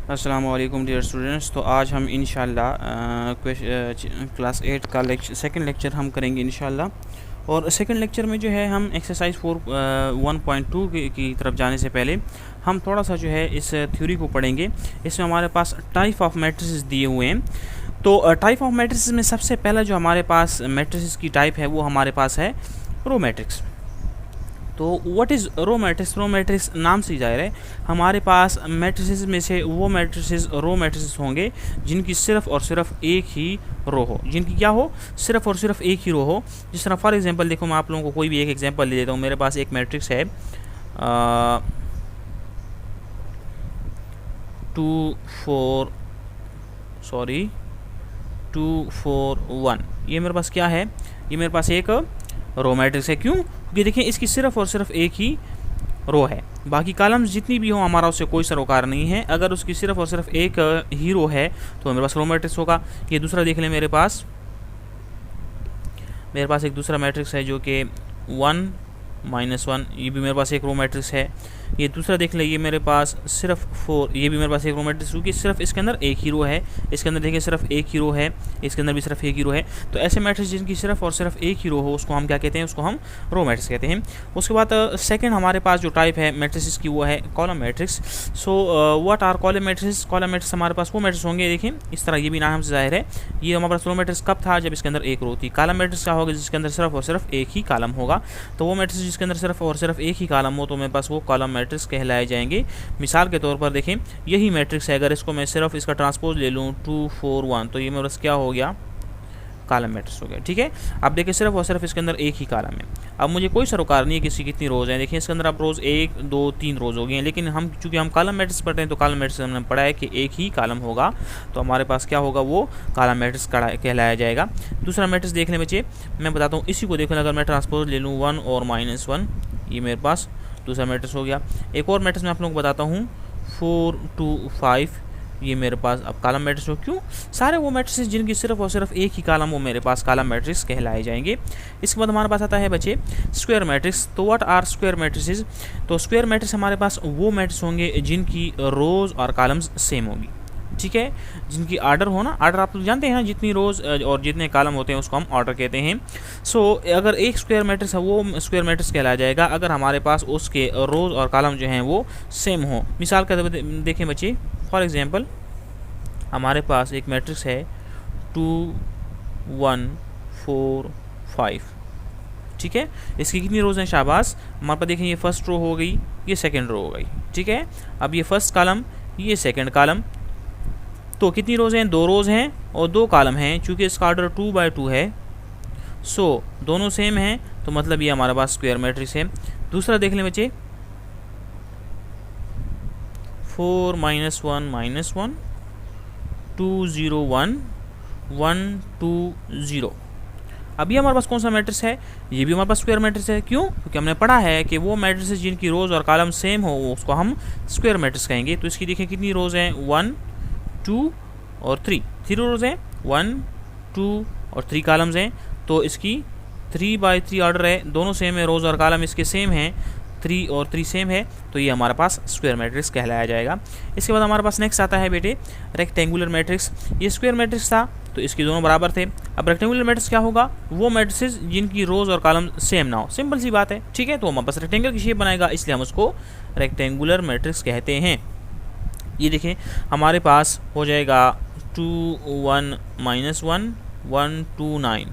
अस्सलाम वालेकुम dear students. तो आज हम इंशाल्लाह क्लास 8 का सेकंड लेक्चर हम करेंगे इंशाल्लाह। और सेकंड लेक्चर में जो है हम एक्सरसाइज 1.2 की तरफ जाने से पहले हम थोड़ा सा जो है इस थ्योरी को पढ़ेंगे। इसमें हमारे पास टाइप ऑफ मैट्रिसेस दिए हुए हैं। तो टाइप ऑफ मैट्रिसेस में सबसे पहला जो हमारे पास मैट्रिसेस की टाइप है वो हमारे पास है रो मैट्रिक्स। तो what is row matrix? Row matrix नाम से जाहिर है हमारे पास मैट्रिसेस में से वो मैट्रिसेस रो मैट्रिसेस होंगे जिनकी सिर्फ और सिर्फ एक ही रो हो। जिनकी क्या हो? सिर्फ और सिर्फ एक ही रो हो। जिस तरह फॉर एग्जांपल देखो, मैं आप लोगों को कोई भी एक एग्जांपल ले लेता हूँ। मेरे पास एक मैट्रिक्स है 2 4 1। ये मेरे पास क्या है? ये मेरे पास एक रो मैट्रिक्स है। क्यों? क्योंकि देखिए इसकी सिर्फ और सिर्फ एक ही रो है। बाकी कॉलम्स जितनी भी हो हमारा उससे कोई सरोकार नहीं है। अगर उसकी सिर्फ और सिर्फ एक ही रो है तो मेरे पास रो मैट्रिक्स होगा। ये दूसरा देख लें, मेरे पास एक दूसरा मैट्रिक्स है जो कि 1 -1। ये भी मेरे पास एक रो मैट्रिक्स है। ये दूसरा देख ले, ये मेरे पास सिर्फ 4। ये भी मेरे पास एक रो मैट्रिक्स, क्योंकि सिर्फ इसके अंदर एक ही रो है। इसके अंदर देखिए सिर्फ एक ही रो है, इसके अंदर भी सिर्फ एक ही रो है। तो ऐसे मैट्रिक्स जिनकी सिर्फ और सिर्फ एक ही रो हो उसको हम क्या कहते हैं? उसको हम रो मैट्रिक्स कहते हैं। उसके बाद सेकेंड हमारे पास जो टाइप है मैट्रिक्स की वो है column matrix. So what are column matrix? Column matrix हमारे पास वो मैट्रिक्स होंगे, देखिए इस तरह, ये भी नाम से जाहिर है। ये हमारे पास रो मैट्रिक्स कब था? जब इसके अंदर एक रो थी। कॉलम मैट्रिक्स क्या होगा? जिसके अंदर सिर्फ और सिर्फ एक ही कॉलम होगा। तो वो मैट्रिक्स जिसके अंदर सिर्फ और सिर्फ एक ही कॉलम हो तो मेरे पास वो कॉलम मैट्रिक्स कहलाए जाएंगे। मिसाल के तौर पर देखें, यही मैट्रिक्स है, अगर इसको मैं सिर्फ इसका ट्रांसपोज ले लूँ 2 4 1, तो ये मेरे पास क्या हो गया? कॉलम मैट्रिक्स हो गया। ठीक है, अब देखिए सिर्फ और सिर्फ इसके अंदर एक ही कॉलम है। अब मुझे कोई सरोकार नहीं है किसी कितनी रोज़ हैं। देखिए इसके अंदर अब रोज़ 1 2 3 रोज़ हो गई हैं, लेकिन हम चूँकि हम कॉलम मैट्रिक्स पढ़ते हैं तो कॉलम मैट्रिक्स हमने पढ़ा है कि एक ही कॉलम होगा। तो हमारे पास क्या होगा? वो कॉलम मैट्रिक्स कहलाया जाएगा। दूसरा मैट्रिक्स देख लें बच्चे, मैं बताता हूँ इसी को। देखो अगर मैं ट्रांसपोज ले लूँ 1 और -1, ये मेरे पास दूसरा मैट्रिक्स हो गया। एक और मैट्रिक्स मैं आप लोगों को बताता हूँ 4 2 5। ये मेरे पास अब कॉलम मैट्रिक्स हो। क्यों? सारे वो मैट्रिक्स जिनकी सिर्फ और सिर्फ एक ही कॉलम वो मेरे पास कॉलम मैट्रिक्स कहलाए जाएंगे। इसके बाद हमारे पास आता है बच्चे स्क्वायर मैट्रिक्स। तो व्हाट आर स्क्वायर मैट्रिसेस? तो स्क्वायर मैट्रिक्स हमारे पास वो मैट्रिक्स होंगे जिनकी रोज़ और कॉलम्स सेम होगी। ठीक है, जिनकी आर्डर हो ना, आर्डर आप लोग जानते हैं ना, जितनी रोज़ और जितने कॉलम होते हैं उसको हम ऑर्डर कहते हैं। सो अगर एक स्क्वायर मैट्रिक्स है वो स्क्वायर मैट्रिक्स कहलाया जाएगा अगर हमारे पास उसके रोज़ और कॉलम जो हैं वो सेम हो। मिसाल का देखें बच्चे, फॉर एग्जांपल हमारे पास एक मैट्रिक्स है 2 1 4 5। ठीक है, इसकी कितनी रोज़ हैं? शाबाश, हमारे पास देखें ये फर्स्ट रो हो गई, ये सेकंड रो हो गई। ठीक है, अब ये फर्स्ट कॉलम, ये सेकंड कॉलम, तो कितनी रोज़ हैं? 2 रोज़ हैं और 2 कॉलम हैं। चूँकि इसका ऑर्डर 2 बाय 2 है, सो दोनों सेम हैं, तो मतलब ये हमारे पास स्क्वायर मैट्रिक्स है। दूसरा देख लें बच्चे 4 -1 -1 2 0 1 1 2 0। अब ये हमारे पास कौन सा मैट्रिक्स है? ये भी हमारे पास स्क्वायर मैट्रिक्स है। क्यों? क्योंकि हमने पढ़ा है कि वो मैट्रिक्स जिनकी रोज़ और कॉलम सेम हो उसको हम स्क्वायर मैट्रिक्स कहेंगे। तो इसकी देखिए कितनी रोज़ हैं? 1 2 और 3। 3 रोज़ हैं, 1 2 और 3 कॉलम्स हैं। तो इसकी 3 बाई 3 ऑर्डर है, दोनों सेम है, रोज़ और कॉलम इसके सेम हैं, 3 और 3 सेम है, तो ये हमारे पास स्क्वायर मैट्रिक्स कहलाया जाएगा। इसके बाद हमारे पास नेक्स्ट आता है बेटे रेक्टेंगुलर मैट्रिक्स। ये स्क्वायर मैट्रिक्स था तो इसके दोनों बराबर थे। अब रेक्टेंगुलर मैट्रिक्स क्या होगा? वो मैट्रिक्स जिनकी रोज़ और कॉलम सेम ना हो। सिंपल सी बात है। ठीक है, तो हमारे पास रेक्टेंगल की शेप बनाएगा, इसलिए हम उसको रेक्टेंगुलर मैट्रिक्स कहते हैं। ये देखें हमारे पास हो जाएगा 2 1 -1 1 2 9।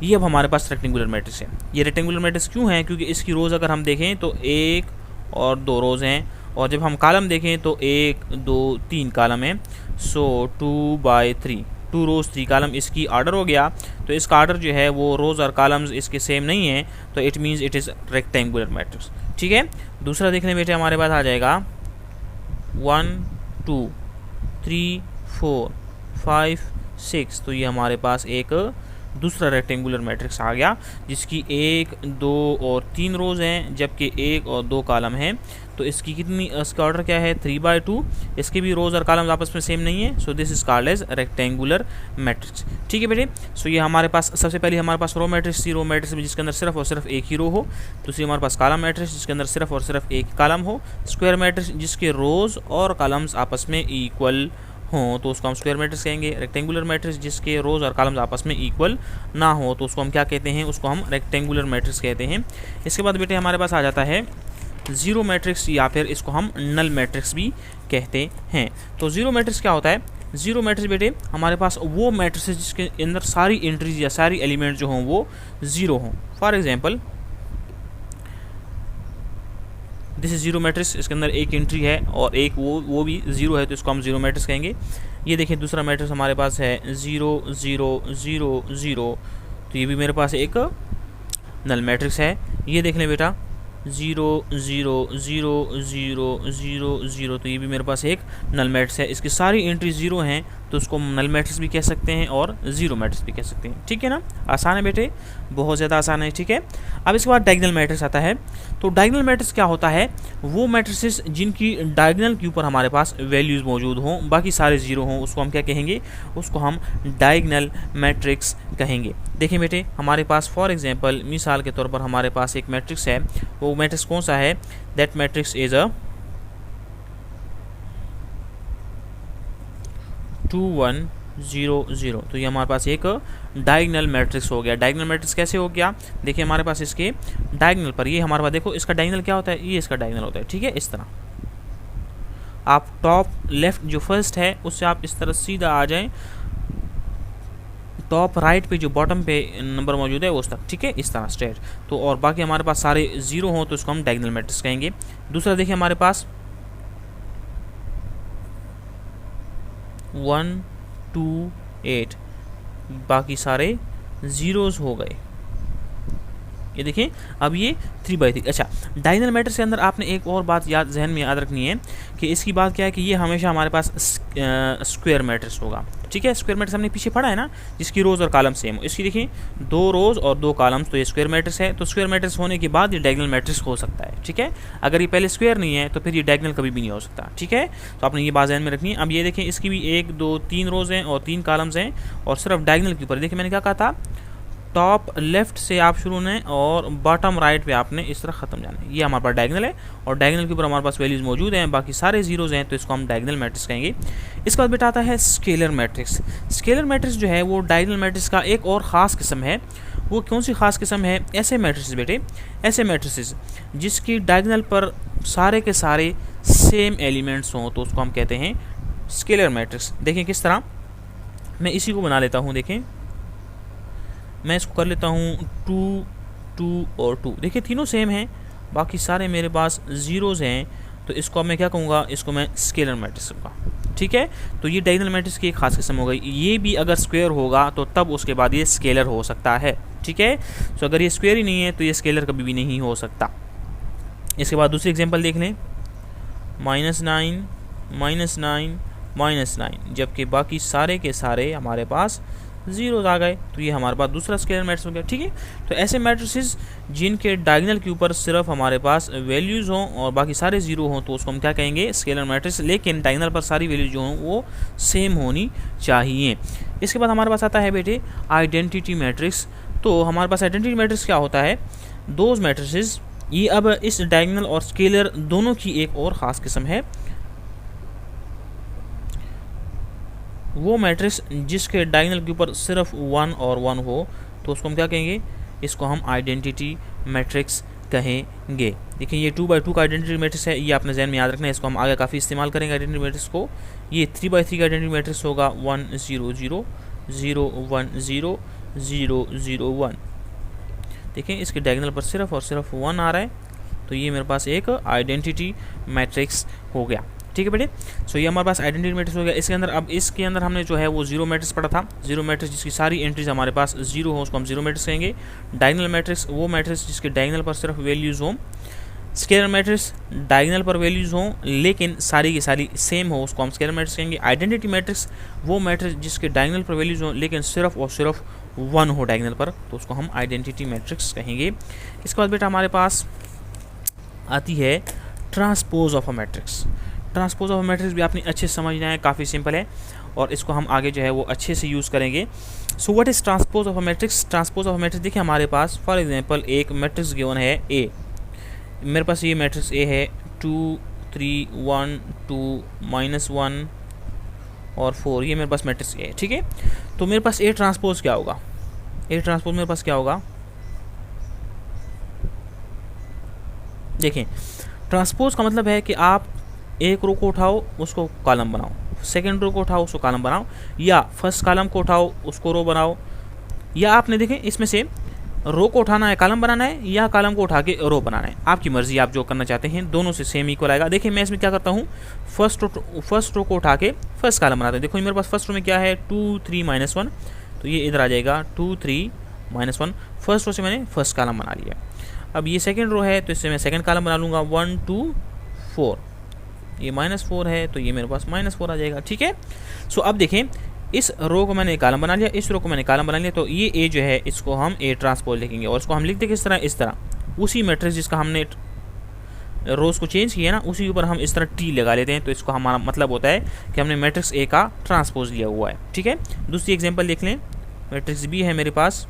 ये अब हमारे पास रेक्टेंगुलर मैट्रिक्स है। ये रेक्टेंगुलर मैट्रिक्स क्यों है? क्योंकि इसकी रोज़ अगर हम देखें तो 1 और 2 रोज़ हैं, और जब हम कॉलम देखें तो 1 2 3 कॉलम हैं। सो 2 बाई 3, 2 रोज़ 3 कॉलम, इसकी ऑर्डर हो गया। तो इसका ऑर्डर जो है वो रोज़ और कॉलम्स इसके सेम नहीं है, तो it means it is rectangular matrix. ठीक है, दूसरा देखने बेटे हमारे पास आ जाएगा 1 2 3 4 5 6। तो ये हमारे पास एक दूसरा रेक्टेंगुलर मैट्रिक्स आ गया जिसकी 1, 2 और 3 रोज़ हैं, जबकि 1 और 2 कॉलम हैं। तो इसकी कितनी, इसका ऑर्डर क्या है 3/2। इसके भी रोज़ और कॉलम्स आपस में सेम नहीं है, so this is called as rectangular matrix. ठीक है बेटे। सो ये हमारे पास सबसे पहले हमारे पास रो मैट्रिक्स थी, रो मैट्रिक्स में जिसके अंदर सिर्फ और सिर्फ एक ही रो हो। दूसरी हमारे पास कॉलम मैट्रिक्स जिसके अंदर सिर्फ और सिर्फ एक कॉलम हो। स्क्वायर मैट्रिक्स जिसके रोज़ और कॉलम्स आपस में इक्वल हो तो उसको हम स्क्वायर मैट्रिक्स कहेंगे। रेक्टेंगुलर मैट्रिक्स जिसके रोज़ और कॉलम्स आपस में इक्वल ना हो तो उसको हम क्या कहते हैं, उसको हम रेक्टेंगुलर मैट्रिक्स कहते हैं। इसके बाद बेटे हमारे पास आ जाता है ज़ीरो मैट्रिक्स, या फिर इसको हम नल मैट्रिक्स भी कहते हैं। तो ज़ीरो मैट्रिक्स क्या होता है? ज़ीरो मैट्रिक्स बेटे हमारे पास वो मैट्रिक्स जिसके अंदर सारी एंट्रीज या सारी एलिमेंट जो हों वो ज़ीरो हों। For example this is zero matrix, इसके अंदर एक एंट्री है और एक वो भी ज़ीरो है, तो इसको हम ज़ीरो मैट्रिक्स कहेंगे। ये देखिए दूसरा मैट्रिक्स हमारे पास है 0 0 0 0, तो ये भी मेरे पास एक नल मैट्रिक्स है। ये देख लें बेटा 0 0 0 0 0 0, तो ये भी मेरे पास एक नल मैट्रिक्स है। इसकी सारी एंट्री ज़ीरो हैं तो उसको नल मैट्रिक्स भी कह सकते हैं और ज़ीरो मैट्रिक्स भी कह सकते हैं। ठीक है ना, आसान है बेटे, बहुत ज़्यादा आसान है। ठीक है, अब इसके बाद डायगोनल मैट्रिक्स आता है। तो डायगोनल मैट्रिक्स क्या होता है? वो मैट्रिसेस जिनकी डायगोनल के ऊपर हमारे पास वैल्यूज़ मौजूद हों, बाकी सारे ज़ीरो हों, उसको हम क्या कहेंगे? उसको हम डायगोनल मैट्रिक्स कहेंगे। देखिए बेटे हमारे पास फॉर एग्जांपल मिसाल के तौर पर हमारे पास एक मैट्रिक्स है, वो मैट्रिक्स कौन सा है? दैट मैट्रिक्स इज अ 2 1 0 0, तो ये हमारे पास एक डायगोनल मैट्रिक्स हो गया। डायगोनल मैट्रिक्स कैसे हो गया? देखिए हमारे पास इसके डायगोनल पर ये हमारे पास देखो इसका डायगोनल क्या होता है? ये इसका डायगोनल होता है। ठीक है, इस तरह आप टॉप लेफ्ट जो फर्स्ट है उससे आप इस तरह सीधा आ जाएं, टॉप राइट पे जो बॉटम पे नंबर मौजूद है उस तक। ठीक है, इस तरह स्ट्रेट। तो और बाकी हमारे पास सारे ज़ीरो हों तो इसको हम डायगोनल मैट्रिक्स कहेंगे। दूसरा देखिए हमारे पास 1 2 8, बाकी सारे ज़ीरोज़ हो गए। ये देखिए अब ये 3/3। अच्छा, डायगोनल मैट्रिक्स के अंदर आपने एक और बात जहन में याद रखनी है कि इसकी बात क्या है कि ये हमेशा हमारे पास स्क्वायर मैट्रिक्स होगा। ठीक है, स्क्वायर मैट्रिक्स हमने पीछे पढ़ा है ना, जिसकी रोज़ और कॉलम सेम हो। इसकी देखिए 2 रोज़ और 2 कॉलम्स, तो ये स्क्वायर मैट्रिक्स है। तो स्क्वायर मैट्रिक्स होने के बाद ये डायगोनल मैट्रिक्स हो सकता है। ठीक है, अगर ये पहले स्क्वायर नहीं है तो फिर ये डायगोनल कभी भी नहीं हो सकता। ठीक है, तो आपने ये बात ध्यान में रखनी है। अब ये देखें इसकी भी 1 2 3 रोज़ हैं और 3 कॉलम्स हैं और सिर्फ डायगोनल के ऊपर देखिए मैंने क्या कहा था, टॉप लेफ्ट से आप शुरू होना है और बॉटम राइट पे आपने इस तरह ख़त्म जाना है। ये हमारे पास डायगोनल है और डायगोनल के ऊपर हमारे पास वैल्यूज़ मौजूद हैं, बाकी सारे ज़ीरोज़ हैं, तो इसको हम डायगोनल मैट्रिक्स कहेंगे। इसके बाद बेटा आता है स्केलर मैट्रिक्स। स्केलर मैट्रिक्स जो है वो डायगोनल मैट्रिक्स का एक और ख़ास किस्म है। वो कौन सी ख़ास किस्म है? ऐसे मैट्रिक्स बेटे, ऐसे मैट्रिक्स जिसकी डायगोनल पर सारे के सारे सेम एलिमेंट्स हों तो उसको हम कहते हैं स्केलर मैट्रिक्स। देखें किस तरह, मैं इसी को बना लेता हूँ। देखें मैं इसको कर लेता हूँ 2 2 और 2। देखिए तीनों सेम हैं, बाकी सारे मेरे पास ज़ीरोज़ हैं, तो इसको मैं क्या कहूँगा? इसको मैं स्केलर मैट्रिक्स कहूँगा। ठीक है, तो ये डायगोनल मैट्रिक्स की एक खास किस्म हो गई। ये भी अगर स्क्वायर होगा तो तब उसके बाद ये स्केलर हो सकता है। ठीक है, तो अगर ये स्क्वायर ही नहीं है तो ये स्केलर कभी भी नहीं हो सकता। इसके बाद दूसरी एग्जाम्पल देख लें, -9 -9 -9, जबकि बाकी सारे के सारे हमारे पास ज़ीरोज आ गए, तो ये हमारे पास दूसरा स्केलर मैट्रिक्स हो गया। ठीक है, तो ऐसे मैट्रिसेस जिनके डायगोनल के ऊपर सिर्फ हमारे पास वैल्यूज़ हों और बाकी सारे ज़ीरो हों तो उसको हम क्या कहेंगे? Scalar matrix. लेकिन डायगोनल पर सारी वैल्यूज जो हों वो सेम होनी चाहिए। इसके बाद हमारे पास आता है बेटे आइडेंटिटी मैट्रिक्स। तो हमारे पास आइडेंटिटी मैट्रिक्स क्या होता है? दोज मैट्रिसेस, ये अब इस डायगोनल और स्केलर दोनों की एक और ख़ास किस्म है। वो मैट्रिक्स जिसके डायगोनल के ऊपर सिर्फ 1 और 1 हो तो उसको हम क्या कहेंगे? इसको हम आइडेंटिटी मैट्रिक्स कहेंगे। देखिए ये 2/2 का आइडेंटिटी मैट्रिक्स है, ये आपने ज़हन में याद रखना है, इसको हम आगे काफ़ी इस्तेमाल करेंगे आइडेंटिटी मैट्रिक्स को। ये 3/3 का आइडेंटिटी मैट्रिक्स होगा 1 0 0 0 1 0 0 0 1। देखिए इसके डायगोनल पर सिर्फ और सिर्फ 1 आ रहा है, तो ये मेरे पास एक आइडेंटिटी मैट्रिक्स हो गया। ठीक है बेटे, सो ये हमारे पास आइडेंटिटी मैट्रिक्स हो गया। इसके अंदर अब इसके अंदर हमने जो है वो जीरो मैट्रिक्स पढ़ा था। जीरो मैट्रिक्स जिसकी सारी एंट्रीज हमारे पास जीरो हो उसको हम जीरो मैट्रिक्स कहेंगे। डायगोनल मैट्रिक्स वो मैट्रिक्स जिसके डायगोनल पर सिर्फ वैल्यूज़ हों, स्केलर मैट्रिक्स डायगोनल पर वैल्यूज़ हों लेकिन सारी की सारी सेम हो, उसको हम स्केलर मैट्रिक्स कहेंगे। आइडेंटिटी मैट्रिक्स वो मैट्रिक्स जिसके डायगोनल पर वैल्यूज़ हों लेकिन सिर्फ और सिर्फ 1 हो डायगोनल पर, तो उसको हम आइडेंटिटी मैट्रिक्स कहेंगे। इसके बाद बेटा हमारे पास आती है transpose of a matrix. Transpose of a matrix भी आपने अच्छे से समझना है, काफ़ी सिंपल है और इसको हम आगे जो है वो अच्छे से यूज़ करेंगे। So what is transpose of a matrix? Transpose of a matrix देखिए हमारे पास फॉर एग्जांपल एक मैट्रिक्स गिवन है ए, मेरे पास ये मैट्रिक्स ए है 2 3 1 2 -1 और 4, ये मेरे पास मैट्रिक्स ए है, ठीक है। तो मेरे पास ए ट्रांसपोज क्या होगा? ए ट्रांसपोज मेरे पास क्या होगा? देखें, ट्रांसपोज का मतलब है कि आप एक रो को उठाओ उसको कॉलम बनाओ, सेकंड रो को उठाओ उसको कॉलम बनाओ, या फर्स्ट कॉलम को उठाओ उसको रो बनाओ, या आपने देखें इसमें से रो को उठाना है कॉलम बनाना है या कॉलम को उठा के रो बनाना है, आपकी मर्जी, आप जो करना चाहते हैं, दोनों से सेम इक्वल आएगा। देखिए मैं इसमें क्या करता हूँ, फर्स्ट रो को उठा के फर्स्ट कॉलम बनाते हैं। देखो मेरे पास फर्स्ट रो में क्या है 2 3 -1, तो ये इधर आ जाएगा 2 3 -1, फर्स्ट रो से मैंने फर्स्ट कॉलम बना लिया। अब ये सेकंड रो है तो इससे मैं सेकंड कॉलम बना लूँगा 1 2 4, ये -4 है तो ये मेरे पास -4 आ जाएगा, ठीक है। सो अब देखें इस रो को मैंने कॉलम बना लिया, इस रो को मैंने कॉलम बना लिया, तो ये ए जो है इसको हम ए ट्रांसपोज लिखेंगे और इसको हम लिखते किस तरह, इस तरह उसी मैट्रिक्स जिसका हमने रोज को चेंज किया ना उसी के ऊपर हम इस तरह टी लगा लेते हैं, तो इसको हमारा मतलब होता है कि हमने मैट्रिक्स ए का ट्रांसपोज लिया हुआ है, ठीक है। दूसरी एग्जाम्पल देख लें, मैट्रिक्स बी है मेरे पास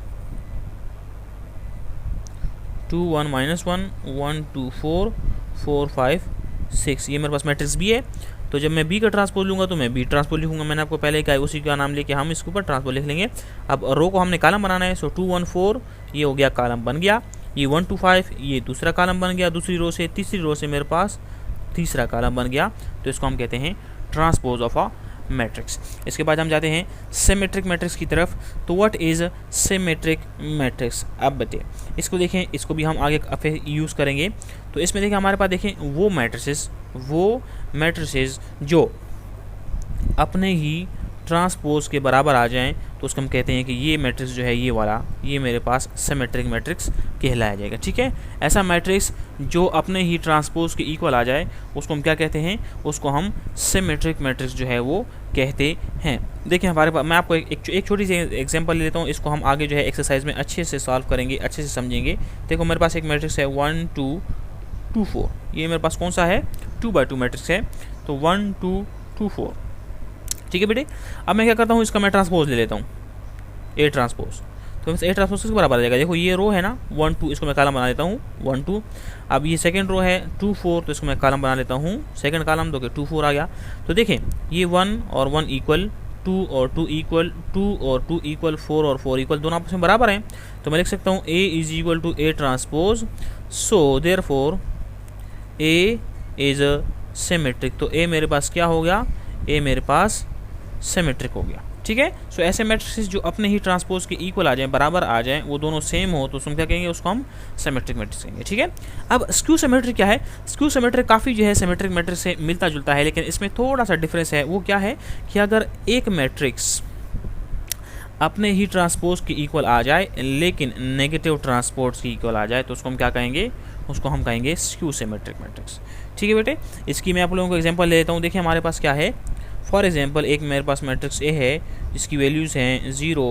2 1 -1 1 2 4 4 5 6, ये मेरे पास मैट्रिक्स बी है। तो जब मैं बी का ट्रांसपोज लूँगा तो मैं बी ट्रांसपोज लिखूंगा, मैंने आपको पहले कहा है उसी का नाम लेके हम इसके ऊपर ट्रांसपोज लिख लेंगे। अब रो को हमने कॉलम बनाना है, सो 2 1 4 ये हो गया कॉलम बन गया, ये 1 2 5 ये दूसरा कॉलम बन गया दूसरी रो से, तीसरी रो से मेरे पास तीसरा कॉलम बन गया, तो इसको हम कहते हैं ट्रांसपोज ऑफ अ मैट्रिक्स। इसके बाद हम जाते हैं सिमेट्रिक मैट्रिक्स की तरफ। तो व्हाट इज़ सिमेट्रिक मैट्रिक्स? अब बताइए, इसको देखें, इसको भी हम आगे यूज़ करेंगे। तो इसमें देखें हमारे पास देखें वो मैट्रिसेस जो अपने ही ट्रांसपोज के बराबर आ जाएं, तो उसको हम कहते हैं कि ये मैट्रिक्स जो है ये वाला, ये मेरे पास सिमेट्रिक मैट्रिक्स कहलाया जाएगा, ठीक है। ऐसा मैट्रिक्स जो अपने ही ट्रांसपोज के इक्वल आ जाए उसको हम क्या कहते हैं, उसको हम सिमेट्रिक मैट्रिक्स जो है वो कहते हैं। देखिए हमारे पास, मैं आपको एक छोटी सी एग्जांपल ले लेता हूँ, इसको हम आगे जो है एक्सरसाइज में अच्छे से सॉल्व करेंगे, अच्छे से समझेंगे। देखो मेरे पास एक मैट्रिक्स है 1 2 2 4, ये मेरे पास कौन सा है, 2x2 मैट्रिक्स है, तो 1 2 2 4, ठीक है बेटे। अब मैं क्या करता हूँ, इसका मैं ट्रांसपोज ले लेता हूँ, ए ट्रांसपोज, तो ए ट्रांसपोज किसके बराबर आ जाएगा, देखो ये रो है ना 1 2, इसको मैं कॉलम बना लेता हूँ 1 2। अब ये सेकंड रो है 2 4, तो इसको मैं कॉलम बना लेता हूँ सेकंड कॉलम, तो 2 4 आ गया। तो देखें ये 1 और 1 इक्वल, 2 और 2 इक्वल, 2 और 2 इक्वल, 4 और 4 इक्वल, दोनों आपस में बराबर हैं, तो मैं लिख सकता हूँ A is equal to A transpose, so therefore A is symmetric. तो ए मेरे पास क्या हो गया, ए मेरे पास सिमेट्रिक हो गया, ठीक है। सो ऐसे मैट्रिक्स जो अपने ही ट्रांसपोज के इक्वल आ जाएं, बराबर आ जाएं, वो दोनों सेम हो, तो उसमें क्या कहेंगे, उसको हम सिमेट्रिक मैट्रिक्स कहेंगे, ठीक है। अब स्क्यू सिमेट्रिक क्या है? स्क्यू सिमेट्रिक काफ़ी जो है सिमेट्रिक मैट्रिक्स से मिलता जुलता है, लेकिन इसमें थोड़ा सा डिफरेंस है। वो क्या है कि अगर एक मैट्रिक्स अपने ही ट्रांसपोज के इक्वल आ जाए लेकिन नेगेटिव ट्रांसपोज के इक्वल आ जाए, तो उसको हम क्या कहेंगे, उसको हम कहेंगे स्क्यू सिमेट्रिक मैट्रिक्स, ठीक है बेटे। इसकी मैं आप लोगों को एग्जांपल ले लेता हूँ। देखिए हमारे पास क्या है, फॉर एग्जांपल एक मेरे पास मैट्रिक्स ए है जिसकी वैल्यूज़ हैं 0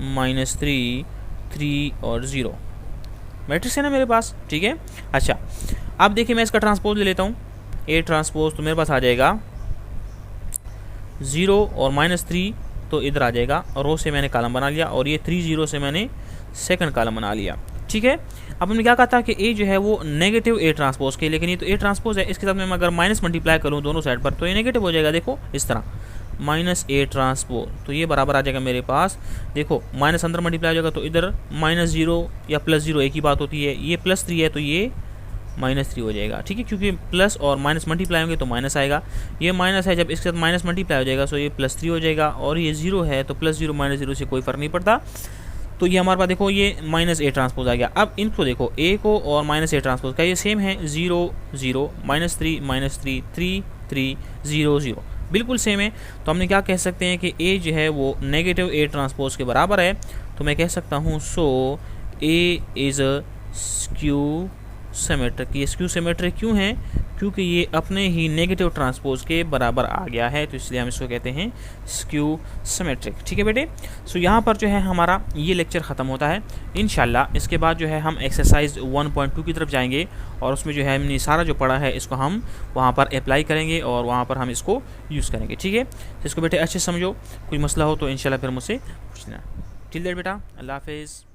-3 3 और 0, मैट्रिक्स है ना मेरे पास, ठीक है। अच्छा अब देखिए मैं इसका ट्रांसपोज ले लेता हूँ, ए ट्रांसपोज, तो मेरे पास आ जाएगा 0 और -3, तो इधर आ जाएगा, रो से मैंने कॉलम बना लिया, और ये 3 0 से मैंने सेकंड कॉलम बना लिया, ठीक है। अब हमने क्या कहा था कि ए जो है वो नेगेटिव ए ट्रांसपोज के, लेकिन ये तो ए ट्रांसपोज है, इसके साथ में मैं अगर माइनस मल्टीप्लाई करूँ दोनों साइड पर तो ये नेगेटिव हो जाएगा, देखो इस तरह -a ट्रांसपोज, तो ये बराबर आ जाएगा मेरे पास, देखो माइनस अंदर मल्टीप्लाई हो जाएगा, तो इधर -0 या +0 एक ही बात होती है, ये +3 है तो ये -3 हो जाएगा, ठीक है, क्योंकि प्लस और माइनस मल्टीप्लाई होंगे तो माइनस आएगा, ये माइनस है, जब इसके साथ माइनस मल्टीप्लाई हो जाएगा तो ये +3 हो जाएगा, और ये 0 है तो +0 -0 से कोई फ़र्क नहीं पड़ता, तो ये हमारे पास देखो ये -a ट्रांसपोज आ गया। अब इनको देखो, a को और -a ट्रांसपोज का ये सेम है, 0 0 -3 -3 3 3 0 0, बिल्कुल सेम है। तो हमने क्या कह सकते हैं कि a जो है वो नेगेटिव a ट्रांसपोज के बराबर है, तो मैं कह सकता हूँ सो a इज़ स्क्यू सिमेट्रिक। ये स्क्यू सिमेट्रिक क्यों है? क्योंकि ये अपने ही नेगेटिव ट्रांसपोज के बराबर आ गया है, तो इसलिए हम इसको कहते हैं स्क्यू सिमेट्रिक। ठीक है बेटे, सो यहाँ पर जो है हमारा ये लेक्चर ख़त्म होता है। इंशाल्लाह इसके बाद जो है हम एक्सरसाइज 1.2 की तरफ जाएंगे और उसमें जो है हमने सारा जो पढ़ा है इसको हम वहाँ पर अप्लाई करेंगे और वहाँ पर हम इसको यूज़ करेंगे। ठीक है, इसको बेटे अच्छे समझो, कोई मसला हो तो इंशाल्लाह फिर मुझसे पूछना। टिल दैट बेटा, अल्लाह हाफिज़।